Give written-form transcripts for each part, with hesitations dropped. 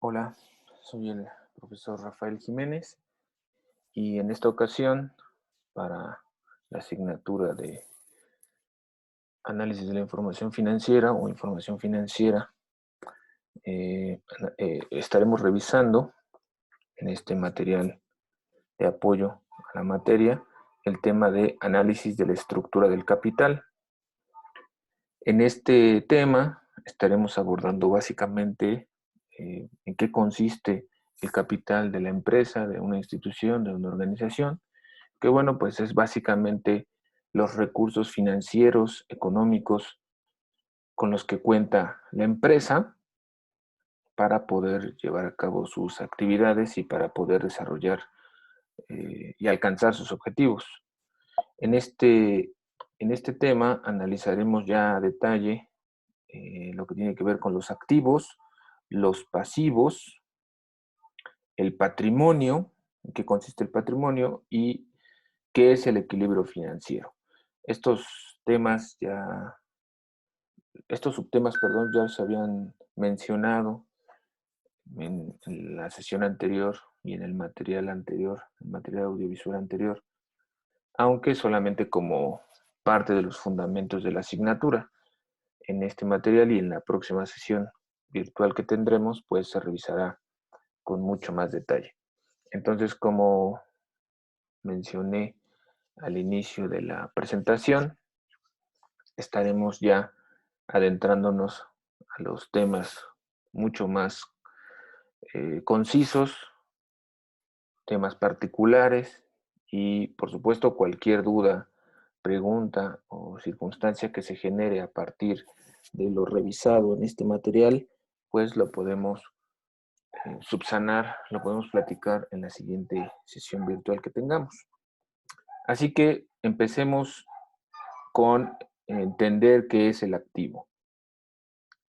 Hola, soy el profesor Rafael Jiménez y en esta ocasión, para la asignatura de análisis de la información financiera o información financiera, estaremos revisando en este material de apoyo a la materia el tema de análisis de la estructura del capital. En este tema estaremos abordando básicamente en qué consiste el capital de la empresa, de una institución, de una organización, que bueno, pues es básicamente los recursos financieros, económicos con los que cuenta la empresa para poder llevar a cabo sus actividades y para poder desarrollar y alcanzar sus objetivos. En este tema analizaremos ya a detalle lo que tiene que ver con los activos, los pasivos, el patrimonio, en qué consiste el patrimonio y qué es el equilibrio financiero. Estos temas ya, estos subtemas, perdón, ya se habían mencionado en la sesión anterior y en el material anterior, el material audiovisual anterior, aunque solamente como parte de los fundamentos de la asignatura. En este material y en la próxima sesión virtual que tendremos, pues se revisará con mucho más detalle. Entonces, como mencioné al inicio de la presentación, estaremos ya adentrándonos a los temas mucho más concisos, temas particulares y, por supuesto, cualquier duda, pregunta o circunstancia que se genere a partir de lo revisado en este material, pues lo podemos subsanar, lo podemos platicar en la siguiente sesión virtual que tengamos. Así que empecemos con entender qué es el activo.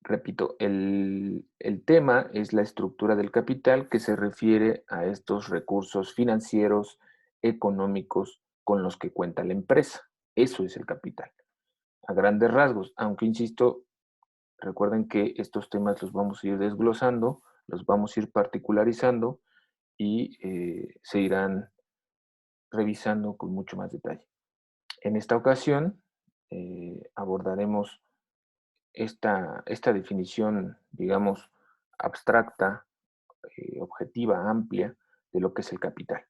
Repito, el tema es la estructura del capital que se refiere a estos recursos financieros, económicos con los que cuenta la empresa. Eso es el capital. A grandes rasgos, aunque insisto, recuerden que estos temas los vamos a ir desglosando, los vamos a ir particularizando y se irán revisando con mucho más detalle. En esta ocasión abordaremos esta definición, digamos, abstracta, objetiva, amplia de lo que es el capital.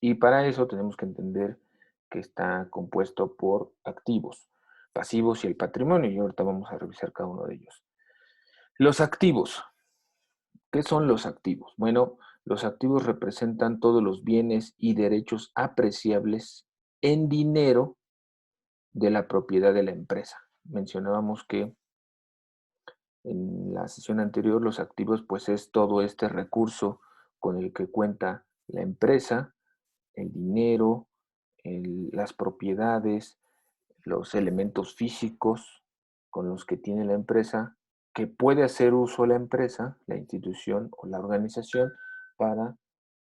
Y para eso tenemos que entender que está compuesto por activos, pasivos y el patrimonio, y ahorita vamos a revisar cada uno de ellos. Los activos. ¿Qué son los activos? Bueno, los activos representan todos los bienes y derechos apreciables en dinero de la propiedad de la empresa. Mencionábamos que en la sesión anterior los activos pues es todo este recurso con el que cuenta la empresa, el dinero, las propiedades, los elementos físicos con los que tiene la empresa, que puede hacer uso la empresa, la institución o la organización para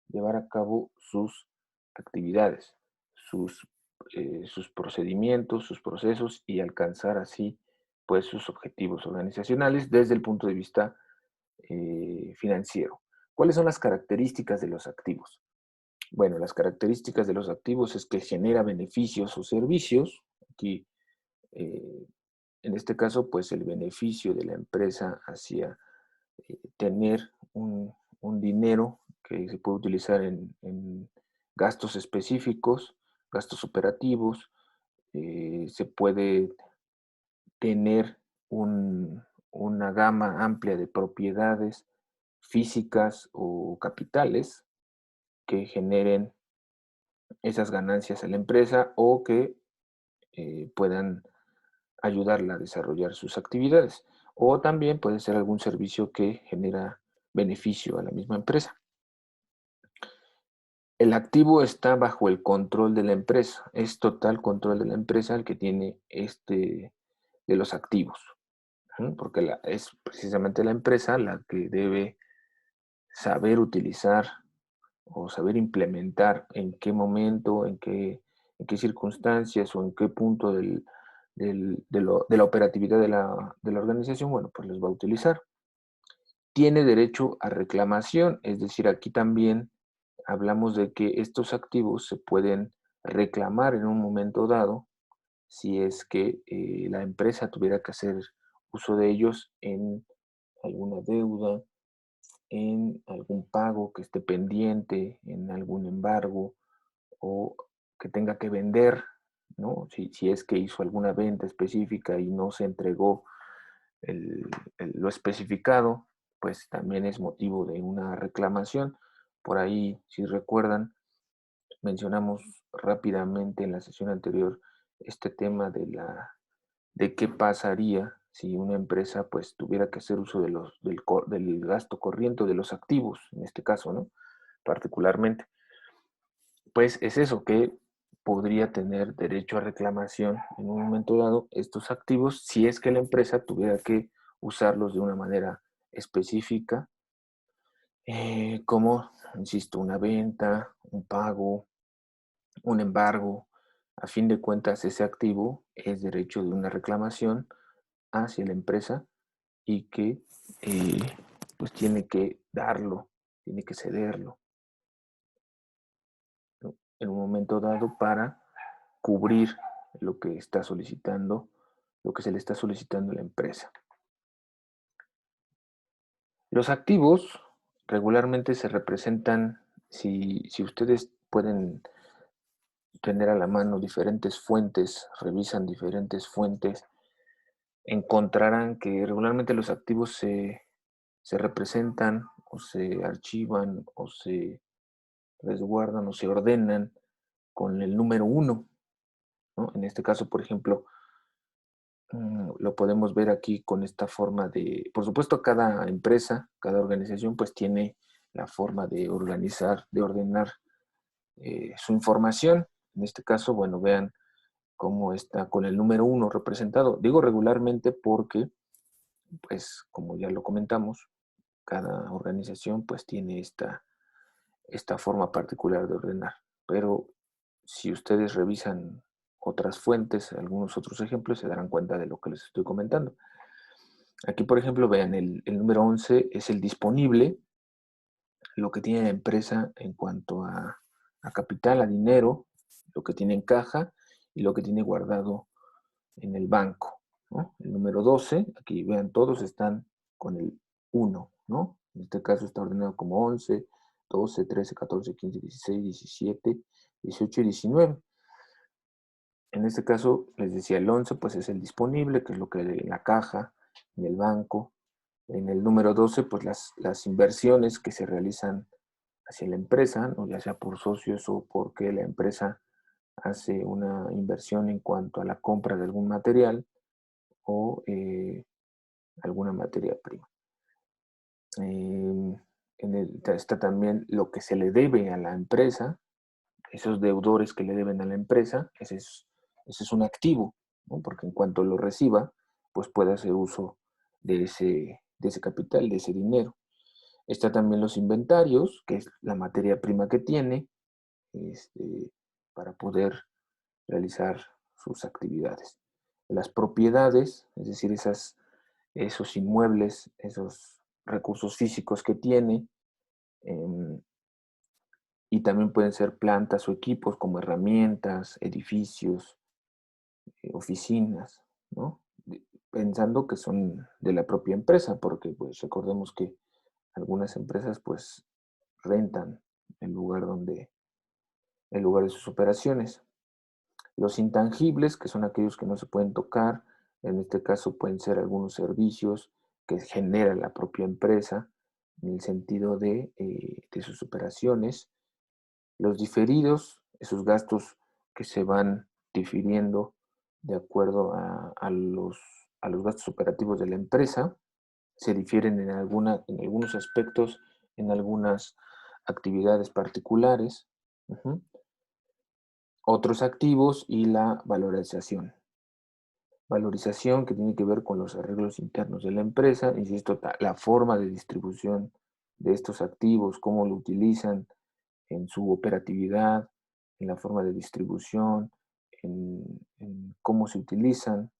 llevar a cabo sus actividades, sus procedimientos, sus procesos y alcanzar así pues sus objetivos organizacionales desde el punto de vista financiero. ¿Cuáles son las características de los activos? Bueno, las características de los activos es que genera beneficios o servicios. Aquí, eh, en este caso, pues el beneficio de la empresa hacia tener un dinero que se puede utilizar en gastos específicos, gastos operativos. Se puede tener una gama amplia de propiedades físicas o capitales que generen esas ganancias a la empresa o que puedan ayudarla a desarrollar sus actividades. O también puede ser algún servicio que genera beneficio a la misma empresa. El activo está bajo el control de la empresa. Es total control de la empresa el que tiene de los activos. Porque es precisamente la empresa la que debe saber utilizar o saber implementar en qué momento, en qué circunstancias o en qué punto de la operatividad de la organización, bueno, pues los va a utilizar. tiene derecho a reclamación, es decir, aquí también hablamos de que estos activos se pueden reclamar en un momento dado si es que la empresa tuviera que hacer uso de ellos en alguna deuda, en algún pago que esté pendiente, en algún embargo o que tenga que vender, ¿no? Si es que hizo alguna venta específica y no se entregó lo especificado, pues también es motivo de una reclamación. Por ahí, si recuerdan, mencionamos rápidamente en la sesión anterior este tema de qué pasaría si una empresa pues tuviera que hacer uso del gasto corriente de los activos, en este caso, ¿no? Particularmente. Pues es eso, que podría tener derecho a reclamación en un momento dado estos activos si es que la empresa tuviera que usarlos de una manera específica, como, insisto, una venta, un pago, un embargo. A fin de cuentas, ese activo es derecho de una reclamación hacia la empresa y que eh, pues tiene que darlo, tiene que cederlo, ¿no? En un momento dado para cubrir lo que está solicitando, lo que se le está solicitando a la empresa. Los activos regularmente se representan, si ustedes pueden tener a la mano diferentes fuentes, revisan diferentes fuentes, encontrarán que regularmente los activos se representan o se archivan o se resguardan o se ordenan con el número uno, ¿no? En este caso, por ejemplo, lo podemos ver aquí con esta forma de, por supuesto, cada empresa, cada organización, pues tiene la forma de organizar, de ordenar su información. En este caso, bueno, vean cómo está con el número uno representado. Digo regularmente porque, pues, como ya lo comentamos, cada organización pues tiene esta forma particular de ordenar. Pero si ustedes revisan otras fuentes, algunos otros ejemplos, se darán cuenta de lo que les estoy comentando. Aquí, por ejemplo, vean, el número 11 es el disponible, lo que tiene la empresa en cuanto a capital, a dinero, lo que tiene en caja y lo que tiene guardado en el banco, ¿no? El número 12, aquí vean, todos están con el uno, ¿no? En este caso está ordenado como 11, 12, 13, 14, 15, 16, 17, 18 y 19. En este caso, les decía, el 11 pues es el disponible, que es lo que hay en la caja, en el banco. En el número 12, pues las inversiones que se realizan hacia la empresa, ¿no? Ya sea por socios o porque la empresa hace una inversión en cuanto a la compra de algún material o alguna materia prima. Está también lo que se le debe a la empresa, esos deudores que le deben a la empresa, ese es un activo, ¿no? Porque en cuanto lo reciba, pues puede hacer uso de ese capital, de ese dinero. Está también los inventarios, que es la materia prima que tiene para poder realizar sus actividades. Las propiedades, es decir, esos inmuebles, esos recursos físicos que tiene, eh, y también pueden ser plantas o equipos como herramientas, edificios, oficinas, ¿no? Pensando que son de la propia empresa, porque pues recordemos que algunas empresas pues rentan el lugar el lugar de sus operaciones. Los intangibles, que son aquellos que no se pueden tocar, en este caso pueden ser algunos servicios que genera la propia empresa en el sentido de sus operaciones. Los diferidos, esos gastos que se van difiriendo de acuerdo a los gastos operativos de la empresa, se difieren en algunos aspectos, en algunas actividades particulares. Uh-huh. Otros activos y la valorización. Valorización que tiene que ver con los arreglos internos de la empresa, insisto, la forma de distribución de estos activos, cómo lo utilizan en su operatividad, en la forma de distribución, en cómo se utilizan,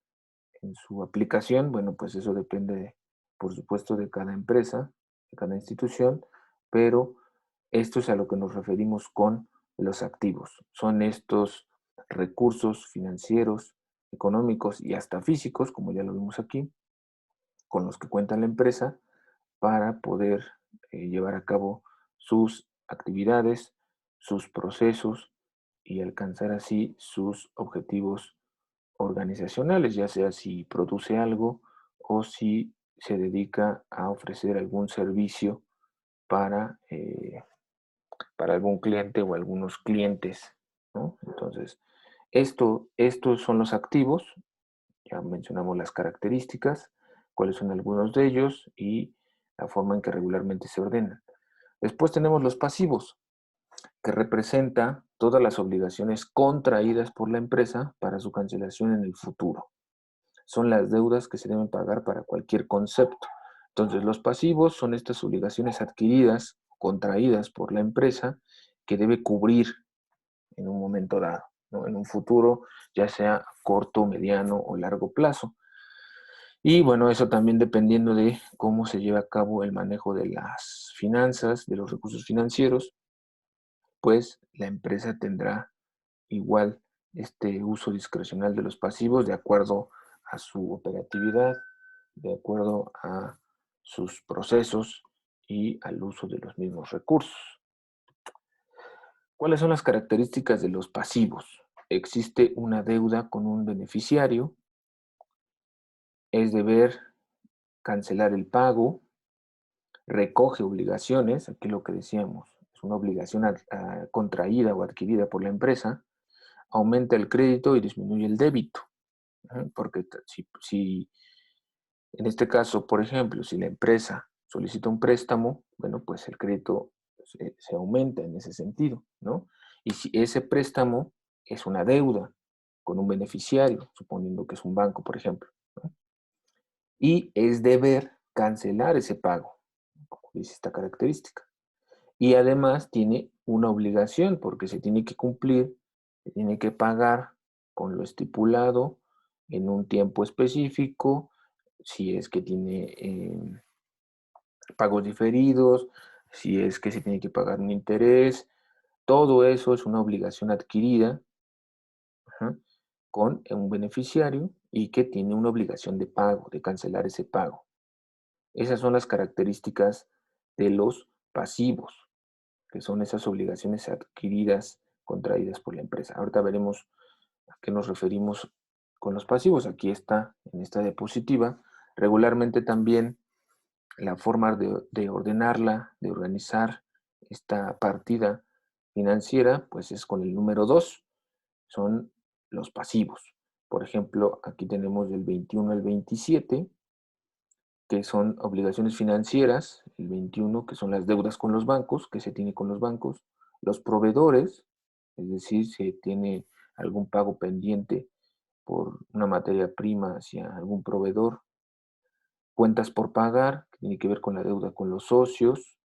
en su aplicación. Bueno, pues eso depende, por supuesto, de cada empresa. de cada institución, pero esto es a lo que nos referimos con los activos. Son estos recursos financieros, económicos y hasta físicos, como ya lo vimos aquí, con los que cuenta la empresa para poder llevar a cabo sus actividades, sus procesos y alcanzar así sus objetivos organizacionales, ya sea si produce algo o si se dedica a ofrecer algún servicio para, para algún cliente o algunos clientes, ¿no? Entonces, estos son los activos, ya mencionamos las características, cuáles son algunos de ellos y la forma en que regularmente se ordenan. Después tenemos los pasivos, que representa todas las obligaciones contraídas por la empresa para su cancelación en el futuro. Son las deudas que se deben pagar para cualquier concepto. Entonces, los pasivos son estas obligaciones adquiridas, contraídas por la empresa, que debe cubrir en un momento dado, ¿no? En un futuro, ya sea corto, mediano o largo plazo. Y bueno, eso también dependiendo de cómo se lleva a cabo el manejo de las finanzas, de los recursos financieros, pues la empresa tendrá igual este uso discrecional de los pasivos de acuerdo a su operatividad, de acuerdo a sus procesos y al uso de los mismos recursos. ¿Cuáles son las características de los pasivos? Existe una deuda con un beneficiario, es deber cancelar el pago, recoge obligaciones, aquí lo que decíamos, es una obligación contraída o adquirida por la empresa, aumenta el crédito y disminuye el débito. Porque si en este caso, por ejemplo, si la empresa solicita un préstamo, bueno, pues el crédito se aumenta en ese sentido, ¿no? Y si ese préstamo es una deuda con un beneficiario, suponiendo que es un banco, por ejemplo, ¿no? Y es deber cancelar ese pago, como dice esta característica. Y además tiene una obligación porque se tiene que cumplir, se tiene que pagar con lo estipulado en un tiempo específico, si es que tiene pagos diferidos, si es que se tiene que pagar un interés, todo eso es una obligación adquirida, ajá, con un beneficiario y que tiene una obligación de pago, de cancelar ese pago. Esas son las características de los pasivos, que son esas obligaciones adquiridas, contraídas por la empresa. Ahorita veremos a qué nos referimos con los pasivos. Aquí está, en esta diapositiva. Regularmente también la forma de ordenarla, de organizar esta partida financiera, pues es con el número 2, son los pasivos. Por ejemplo, aquí tenemos del 21 al 27, que son obligaciones financieras, el 21, que son las deudas con los bancos, que se tiene con los bancos, los proveedores, es decir, se tiene algún pago pendiente por una materia prima hacia algún proveedor, cuentas por pagar, que tiene que ver con la deuda con los socios,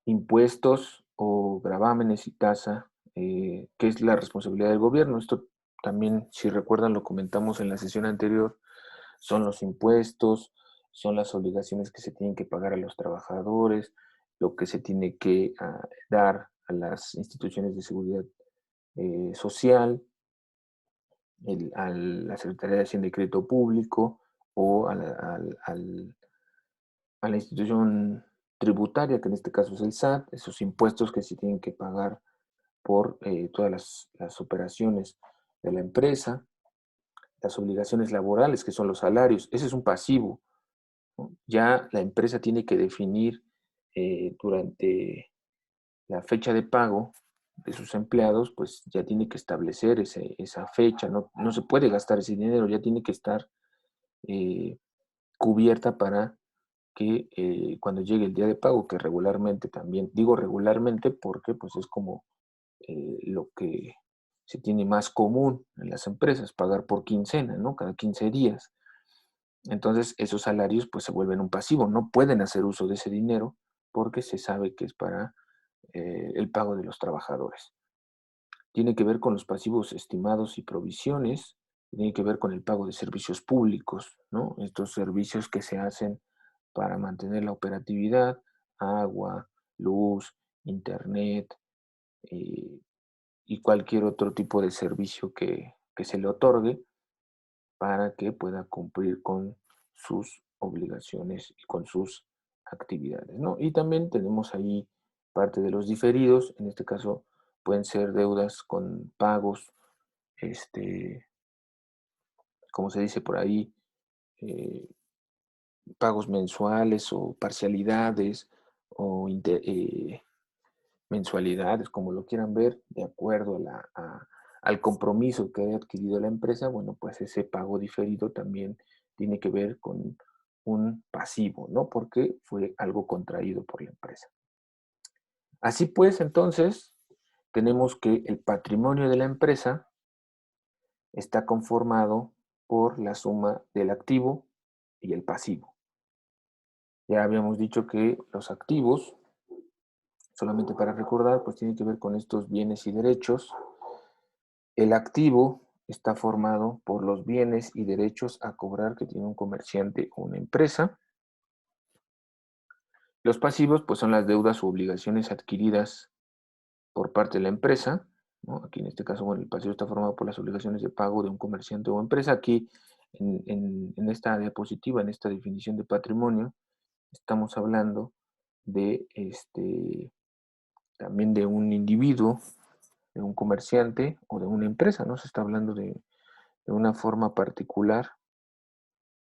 impuestos o gravámenes y tasa, que es la responsabilidad del gobierno. Esto también, si recuerdan, lo comentamos en la sesión anterior, son los impuestos, son las obligaciones que se tienen que pagar a los trabajadores, lo que se tiene que dar a las instituciones de seguridad social, a la Secretaría de Hacienda y Crédito Público o a la institución tributaria, que en este caso es el SAT, esos impuestos que se tienen que pagar por todas las operaciones de la empresa, las obligaciones laborales, que son los salarios, ese es un pasivo, ¿no? Ya la empresa tiene que definir durante la fecha de pago de sus empleados, pues ya tiene que establecer esa fecha, no se puede gastar ese dinero, ya tiene que estar eh, cubierta para que cuando llegue el día de pago, que regularmente también, digo regularmente porque pues es como lo que se tiene más común en las empresas, pagar por quincena, ¿no? Cada 15 días. Entonces, esos salarios pues se vuelven un pasivo, no pueden hacer uso de ese dinero porque se sabe que es para el pago de los trabajadores. Tiene que ver con los pasivos estimados y provisiones, tiene que ver con el pago de servicios públicos, ¿no? Estos servicios que se hacen para mantener la operatividad, agua, luz, internet, eh, y cualquier otro tipo de servicio que se le otorgue para que pueda cumplir con sus obligaciones y con sus actividades, ¿no? Y también tenemos ahí parte de los diferidos, en este caso pueden ser deudas con pagos, este, como se dice por ahí, eh, pagos mensuales o parcialidades o mensualidades, como lo quieran ver, de acuerdo al compromiso que haya adquirido la empresa. Bueno, pues ese pago diferido también tiene que ver con un pasivo, ¿no? Porque fue algo contraído por la empresa. Así pues, entonces, tenemos que el patrimonio de la empresa está conformado por la suma del activo y el pasivo. Ya habíamos dicho que los activos, solamente para recordar, pues tienen que ver con estos bienes y derechos. El activo está formado por los bienes y derechos a cobrar que tiene un comerciante o una empresa. Los pasivos, pues son las deudas o obligaciones adquiridas por parte de la empresa, ¿no? Aquí en este caso, bueno, el pasivo está formado por las obligaciones de pago de un comerciante o empresa. Aquí, en esta diapositiva, en esta definición de patrimonio, estamos hablando de también de un individuo, de un comerciante o de una empresa, ¿no? Se está hablando de una forma particular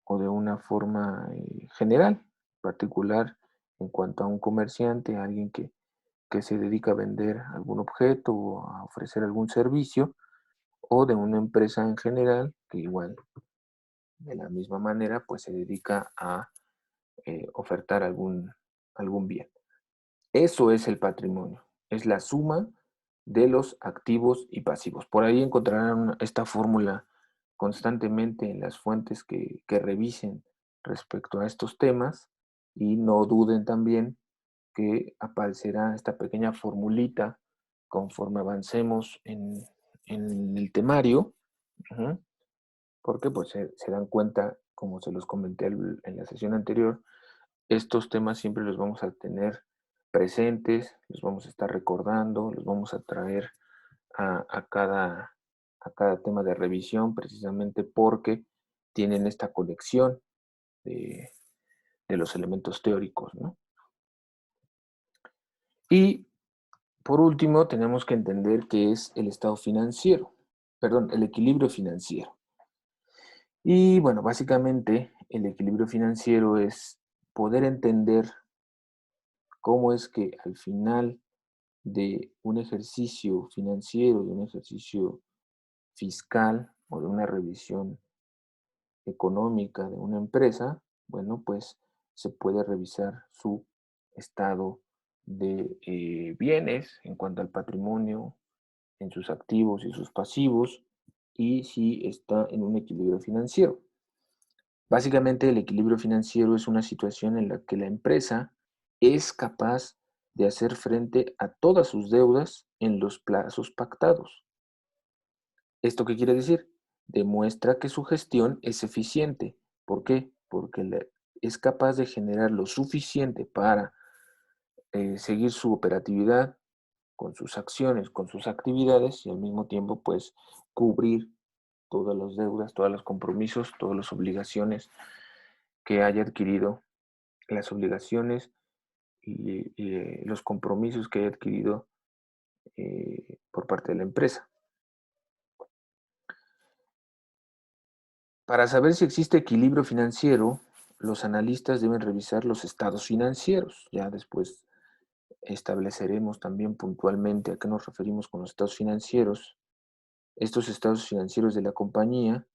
o de una forma general, particular en cuanto a un comerciante, a alguien que se dedica a vender algún objeto o a ofrecer algún servicio, o de una empresa en general que igual, de la misma manera, pues se dedica a ofertar algún bien. Eso es el patrimonio, es la suma de los activos y pasivos. Por ahí encontrarán esta fórmula constantemente en las fuentes que revisen respecto a estos temas, y no duden también que aparecerá esta pequeña formulita conforme avancemos en el temario, porque pues se dan cuenta, como se los comenté en la sesión anterior, estos temas siempre los vamos a tener presentes, los vamos a estar recordando, los vamos a traer a cada tema de revisión, precisamente porque tienen esta conexión de, de los elementos teóricos, ¿no? Y por último, tenemos que entender qué es el estado financiero, perdón, el equilibrio financiero. Y bueno, básicamente el equilibrio financiero es poder entender cómo es que al final de un ejercicio financiero, de un ejercicio fiscal o de una revisión económica de una empresa, bueno, pues se puede revisar su estado de bienes en cuanto al patrimonio, en sus activos y sus pasivos, y si está en un equilibrio financiero. Básicamente, el equilibrio financiero es una situación en la que la empresa es capaz de hacer frente a todas sus deudas en los plazos pactados. ¿Esto qué quiere decir? Demuestra que su gestión es eficiente. ¿Por qué? Porque es capaz de generar lo suficiente para seguir su operatividad con sus acciones, con sus actividades, y al mismo tiempo pues cubrir todas las deudas, todos los compromisos, todas las obligaciones que haya adquirido, las obligaciones y los compromisos que haya adquirido por parte de la empresa. Para saber si existe equilibrio financiero, los analistas deben revisar los estados financieros. Ya después estableceremos también puntualmente a qué nos referimos con los estados financieros. Estos estados financieros de la compañía,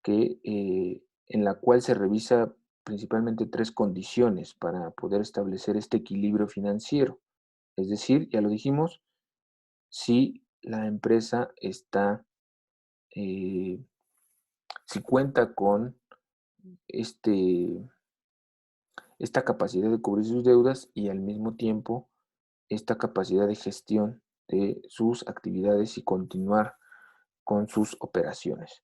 en la cual se revisa principalmente tres condiciones para poder establecer este equilibrio financiero. Es decir, ya lo dijimos, si la empresa si cuenta con este, esta capacidad de cubrir sus deudas y al mismo tiempo esta capacidad de gestión de sus actividades y continuar con sus operaciones.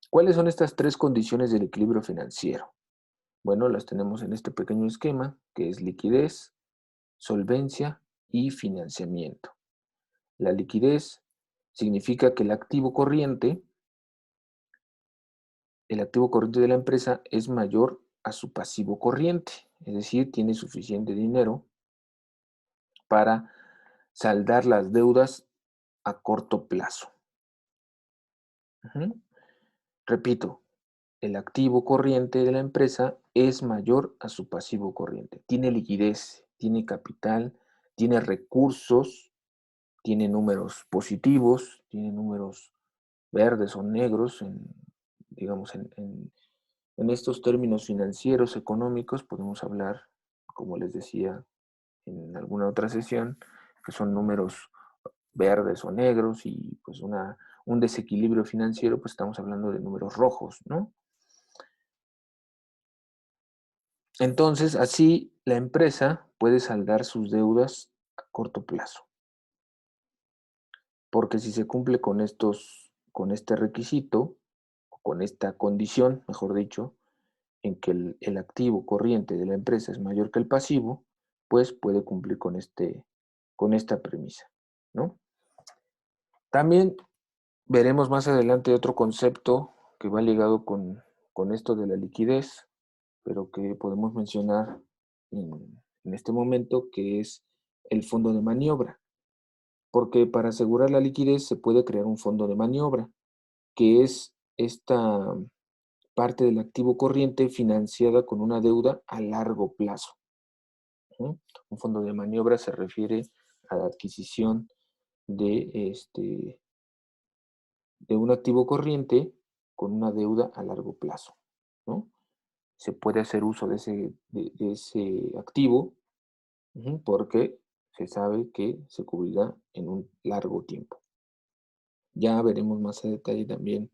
¿Cuáles son estas tres condiciones del equilibrio financiero? Bueno, las tenemos en este pequeño esquema, que es liquidez, solvencia y financiamiento. La liquidez significa que el activo corriente de la empresa es mayor a su pasivo corriente, es decir, tiene suficiente dinero para saldar las deudas a corto plazo. Ujú. Repito, el activo corriente de la empresa es mayor a su pasivo corriente. Tiene liquidez, tiene capital, tiene recursos, tiene números positivos, tiene números verdes o negros, digamos, en estos términos financieros, económicos, podemos hablar, como les decía en alguna otra sesión, que son números verdes o negros y pues un desequilibrio financiero, pues estamos hablando de números rojos, ¿no? Entonces, así la empresa puede saldar sus deudas a corto plazo, porque si se cumple con este requisito, con esta condición, mejor dicho, en que el activo corriente de la empresa es mayor que el pasivo, pues puede cumplir con esta premisa, ¿no? También veremos más adelante otro concepto que va ligado con esto de la liquidez, pero que podemos mencionar en este momento, que es el fondo de maniobra, porque para asegurar la liquidez se puede crear un fondo de maniobra, que es esta parte del activo corriente financiada con una deuda a largo plazo. ¿No? Un fondo de maniobra se refiere a la adquisición de, de un activo corriente con una deuda a largo plazo, ¿no? Se puede hacer uso de ese activo porque se sabe que se cubrirá en un largo tiempo. Ya veremos más a detalle también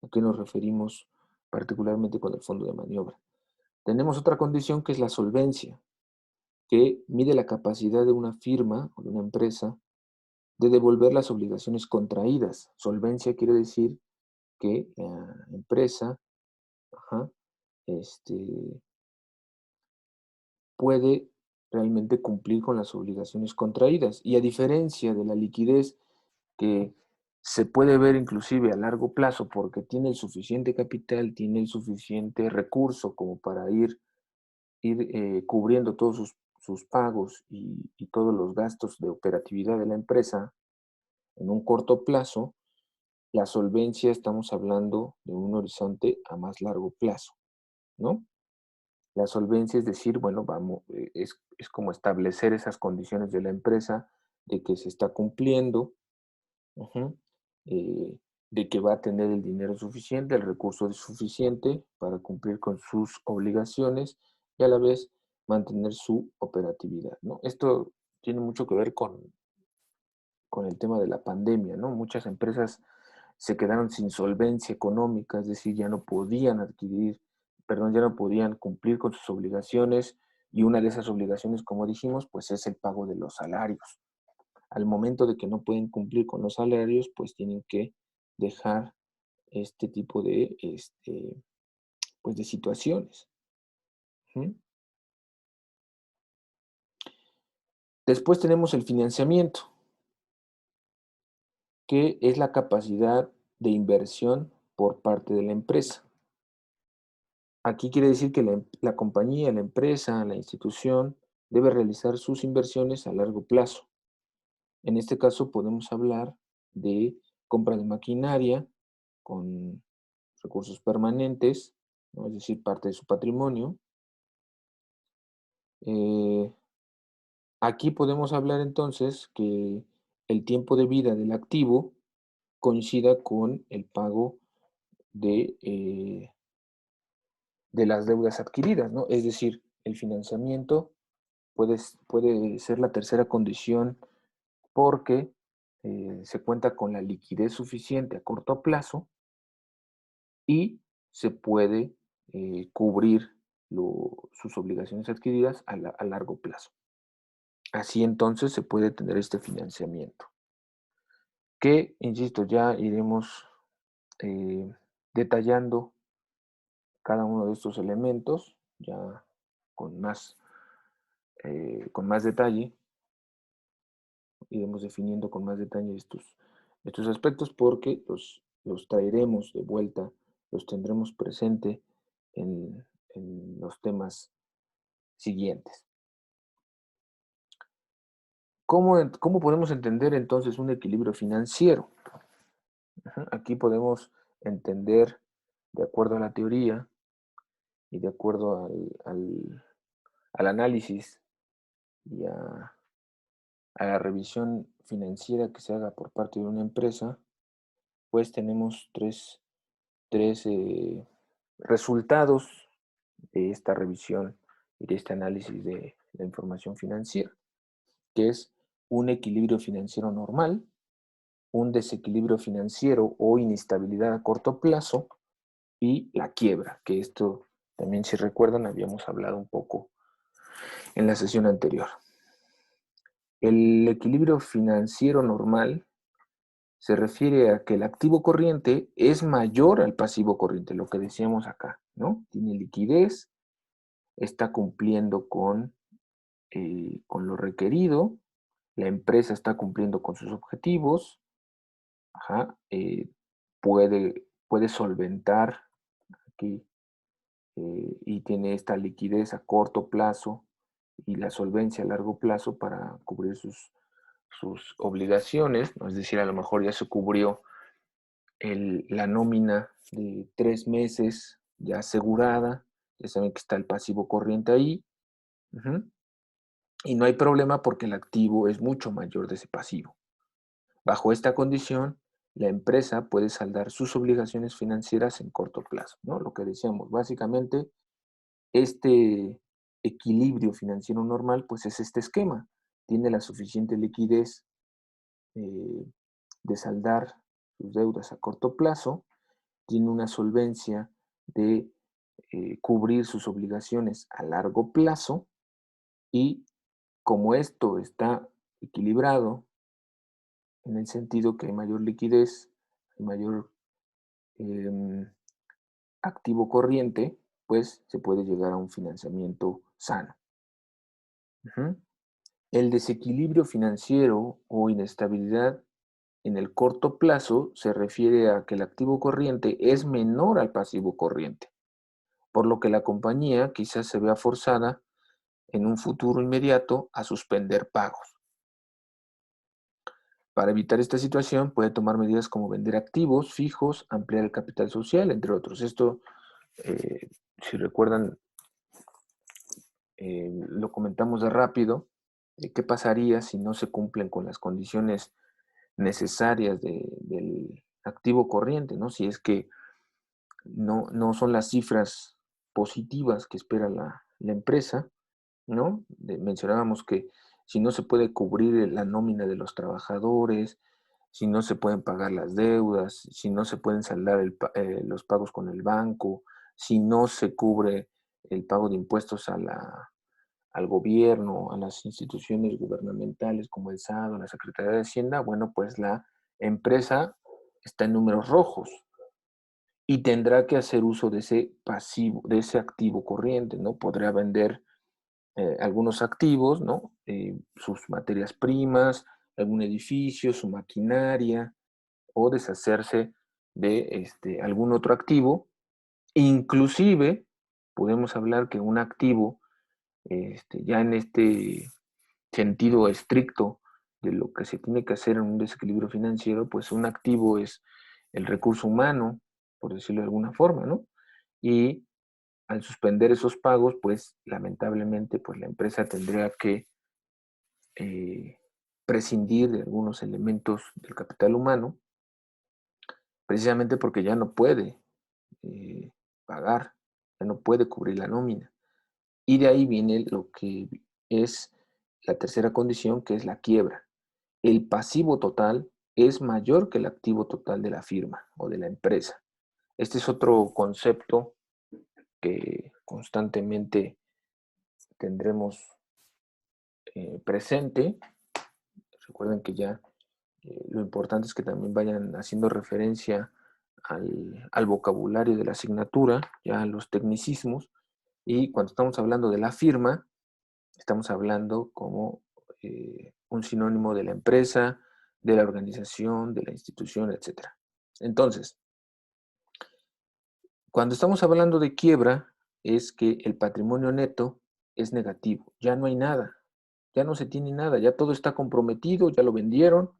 a qué nos referimos particularmente con el fondo de maniobra. Tenemos otra condición que es la solvencia, que mide la capacidad de una firma o de una empresa de devolver las obligaciones contraídas. Solvencia quiere decir que la empresa, ajá, este, puede realmente cumplir con las obligaciones contraídas. Y a diferencia de la liquidez que se puede ver inclusive a largo plazo porque tiene el suficiente capital, tiene el suficiente recurso como para ir cubriendo todos sus pagos y todos los gastos de operatividad de la empresa en un corto plazo, la solvencia estamos hablando de un horizonte a más largo plazo, ¿no? La solvencia es decir, bueno, es como establecer esas condiciones de la empresa de que se está cumpliendo, ujú, eh, de que va a tener el dinero suficiente, el recurso suficiente para cumplir con sus obligaciones y a la vez mantener su operatividad, ¿no? Esto tiene mucho que ver con el tema de la pandemia, ¿no? Muchas empresas se quedaron sin solvencia económica, es decir, ya no podían ya no podían cumplir con sus obligaciones y una de esas obligaciones, como dijimos, pues es el pago de los salarios. Al momento de que no pueden cumplir con los salarios, pues tienen que dejar este tipo pues de situaciones. ¿Sí? Después tenemos el financiamiento, que es la capacidad de inversión por parte de la empresa. Aquí quiere decir que la compañía, la empresa, la institución debe realizar sus inversiones a largo plazo. En este caso podemos hablar de compra de maquinaria con recursos permanentes, ¿no? Es decir, parte de su patrimonio. Eh, Aquí podemos hablar entonces que el tiempo de vida del activo coincida con el pago de, eh, de las deudas adquiridas, ¿no? Es decir, el financiamiento puede ser la tercera condición porque se cuenta con la liquidez suficiente a corto plazo y se puede cubrir sus obligaciones adquiridas a largo plazo. Así entonces se puede tener este financiamiento, que, insisto, ya iremos detallando cada uno de estos elementos ya con más detalle, iremos definiendo con más detalle estos aspectos porque los traeremos de vuelta, los tendremos presente en los temas siguientes. ¿Cómo podemos entender entonces un equilibrio financiero? Aquí podemos entender, de acuerdo a la teoría y de acuerdo al análisis y a la revisión financiera que se haga por parte de una empresa, pues tenemos tres resultados de esta revisión y de este análisis de la información financiera, que es un equilibrio financiero normal, un desequilibrio financiero o inestabilidad a corto plazo y la quiebra, que esto también, si recuerdan, habíamos hablado un poco en la sesión anterior. El equilibrio financiero normal se refiere a que el activo corriente es mayor al pasivo corriente, lo que decíamos acá, ¿no? Tiene liquidez, está cumpliendo con lo requerido, la empresa está cumpliendo con sus objetivos, ajá, puede solventar aquí y tiene esta liquidez a corto plazo y la solvencia a largo plazo para cubrir sus obligaciones, ¿no? Es decir, a lo mejor ya se cubrió la nómina de 3 meses ya asegurada, ya saben que está el pasivo corriente ahí, y no hay problema porque el activo es mucho mayor de ese pasivo. Bajo esta condición, la empresa puede saldar sus obligaciones financieras en corto plazo, ¿no? Lo que decíamos, básicamente, este equilibrio financiero normal, pues es este esquema. Tiene la suficiente liquidez eh, de saldar sus deudas a corto plazo, tiene una solvencia de cubrir sus obligaciones a largo plazo y como esto está equilibrado en el sentido que hay mayor liquidez, hay mayor eh, activo corriente, pues se puede llegar a un financiamiento sano. El desequilibrio financiero o inestabilidad en el corto plazo se refiere a que el activo corriente es menor al pasivo corriente, por lo que la compañía quizás se vea forzada en un futuro inmediato a suspender pagos. Para evitar esta situación puede tomar medidas como vender activos fijos, ampliar el capital social, entre otros. Esto, si recuerdan, lo comentamos de rápido. ¿Qué pasaría si no se cumplen con las condiciones necesarias del activo corriente, ¿no? Si es que no son las cifras positivas que espera la empresa, ¿no? Mencionábamos que si no se puede cubrir la nómina de los trabajadores, si no se pueden pagar las deudas, si no se pueden saldar los pagos con el banco, si no se cubre el pago de impuestos al gobierno, a las instituciones gubernamentales como el SAT o la Secretaría de Hacienda, bueno, pues la empresa está en números rojos y tendrá que hacer uso de ese pasivo, de ese activo corriente, ¿no? Podrá vender algunos activos, ¿no? Sus materias primas, algún edificio, su maquinaria, o deshacerse de algún otro activo. Inclusive, podemos hablar que un activo, ya en este sentido estricto de lo que se tiene que hacer en un desequilibrio financiero, pues un activo es el recurso humano, por decirlo de alguna forma, ¿no? Y al suspender esos pagos, pues lamentablemente, pues la empresa tendría que eh, prescindir de algunos elementos del capital humano, precisamente porque ya no puede eh, pagar, ya no puede cubrir la nómina. Y de ahí viene lo que es la tercera condición, que es la quiebra. El pasivo total es mayor que el activo total de la firma o de la empresa. Este es otro concepto que constantemente tendremos presente. Recuerden que ya lo importante es que también vayan haciendo referencia al vocabulario de la asignatura, ya a los tecnicismos, Y cuando estamos hablando de la firma, estamos hablando como un sinónimo de la empresa, de la organización, de la institución, etcétera. Entonces, cuando estamos hablando de quiebra, es que el patrimonio neto es negativo, ya no hay nada, ya no se tiene nada, ya todo está comprometido, ya lo vendieron.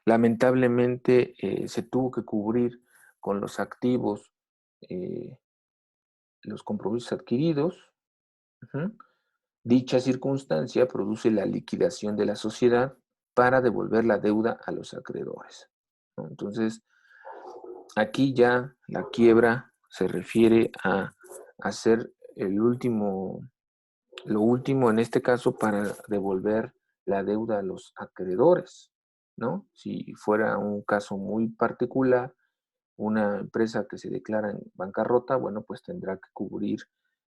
Lamentablemente se tuvo que cubrir con los activos eh, los compromisos adquiridos. Ujú. Dicha circunstancia produce la liquidación de la sociedad para devolver la deuda a los acreedores, ¿no? Entonces, aquí ya la quiebra se refiere a hacer lo último en este caso para devolver la deuda a los acreedores, ¿no? Si fuera un caso muy particular, una empresa que se declara en bancarrota, bueno, pues tendrá que cubrir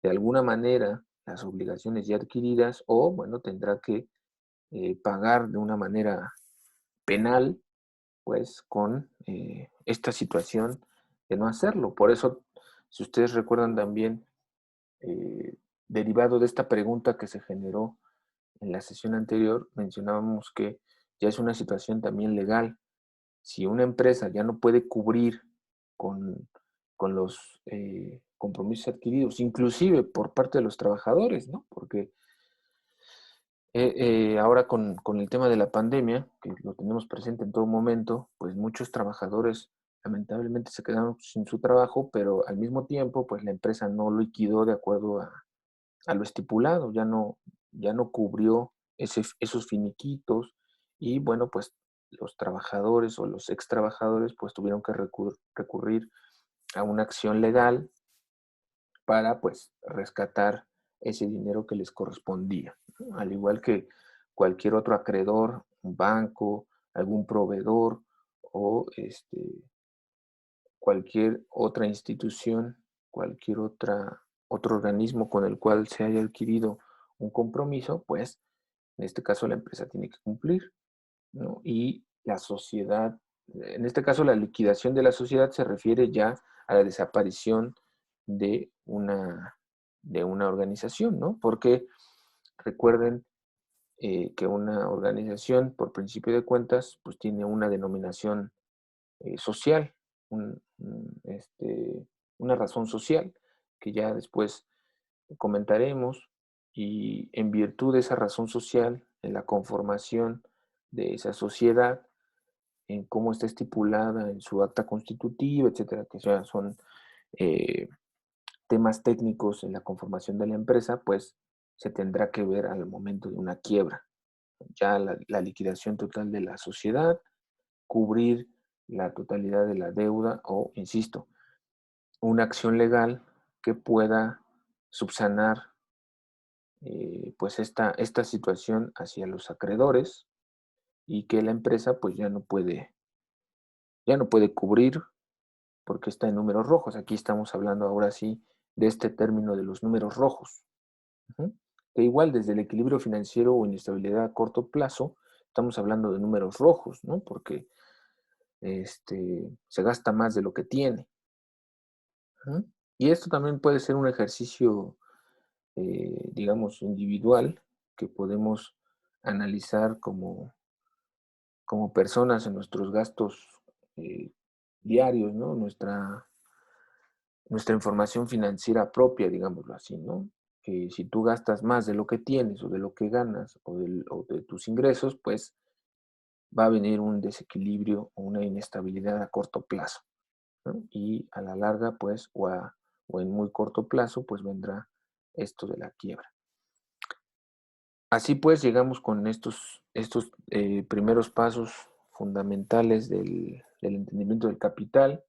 de alguna manera las obligaciones ya adquiridas o, bueno, tendrá que pagar de una manera penal, pues, con esta situación de no hacerlo. Por eso, si ustedes recuerdan también, eh, derivado de esta pregunta que se generó en la sesión anterior, mencionábamos que ya es una situación también legal. Si una empresa ya no puede cubrir con, con los compromisos adquiridos, inclusive por parte de los trabajadores, ¿no? Porque ahora con el tema de la pandemia, que lo tenemos presente en todo momento, pues muchos trabajadores lamentablemente se quedaron sin su trabajo, pero al mismo tiempo, pues la empresa no liquidó de acuerdo a lo estipulado, ya no cubrió esos finiquitos y bueno, pues los trabajadores o los ex trabajadores pues tuvieron que recurrir a una acción legal para pues rescatar ese dinero que les correspondía, ¿no? Al igual que cualquier otro acreedor, un banco, algún proveedor o cualquier otra institución, cualquier otro organismo con el cual se haya adquirido un compromiso, pues en este caso la empresa tiene que cumplir, ¿no? Y la sociedad, en este caso la liquidación de la sociedad se refiere ya a la desaparición de una organización, ¿no? Porque recuerden que una organización, por principio de cuentas, pues tiene una denominación social, una razón social, que ya después comentaremos, y en virtud de esa razón social, en la conformación de esa sociedad, en cómo está estipulada en su acta constitutiva, etcétera, que ya son eh, temas técnicos en la conformación de la empresa, pues se tendrá que ver al momento de una quiebra. Ya la liquidación total de la sociedad, cubrir la totalidad de la deuda o, insisto, una acción legal que pueda subsanar pues esta situación hacia los acreedores y que la empresa pues ya no puede cubrir porque está en números rojos. Aquí estamos hablando ahora sí de este término de los números rojos. Ujú. Que igual desde el equilibrio financiero o inestabilidad a corto plazo, estamos hablando de números rojos, ¿no? Porque se gasta más de lo que tiene. Ujú. Y esto también puede ser un ejercicio, digamos, individual que podemos analizar como personas en nuestros gastos eh, diarios, ¿no? Nuestra información financiera propia, digámoslo así, ¿no? Que si tú gastas más de lo que tienes o de lo que ganas o de tus ingresos, pues va a venir un desequilibrio o una inestabilidad a corto plazo, ¿no? Y a la larga, pues, o en muy corto plazo, pues vendrá esto de la quiebra. Así pues, llegamos con estos primeros pasos fundamentales del entendimiento del capital.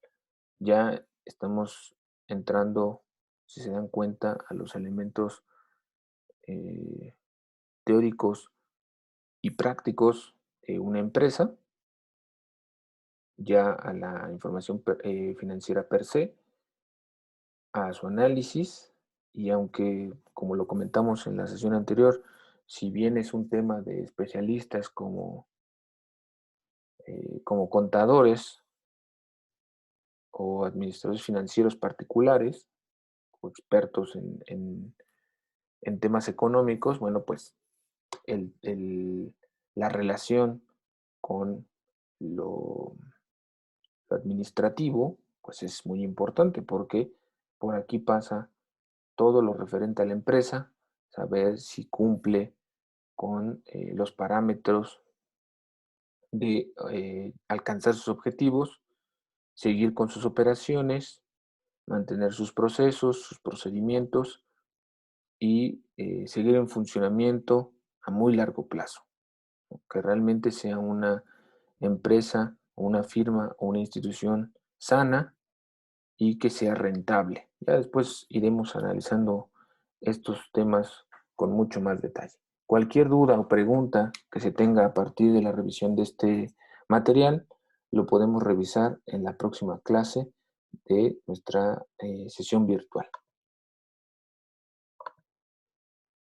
Ya estamos entrando, si se dan cuenta, a los elementos eh, teóricos y prácticos de una empresa, ya a la información financiera per se, a su análisis, y aunque, como lo comentamos en la sesión anterior, si bien es un tema de especialistas como contadores o administradores financieros particulares, o expertos en temas económicos, bueno, pues la relación con lo, lo administrativo, pues es muy importante porque por aquí pasa todo lo referente a la empresa, saber si cumple con los parámetros de alcanzar sus objetivos, seguir con sus operaciones, mantener sus procesos, sus procedimientos y seguir en funcionamiento a muy largo plazo, ¿no? Que realmente sea una empresa, una firma o una institución sana y que sea rentable. Ya después iremos analizando estos temas con mucho más detalle. Cualquier duda o pregunta que se tenga a partir de la revisión de este material, lo podemos revisar en la próxima clase de nuestra sesión virtual.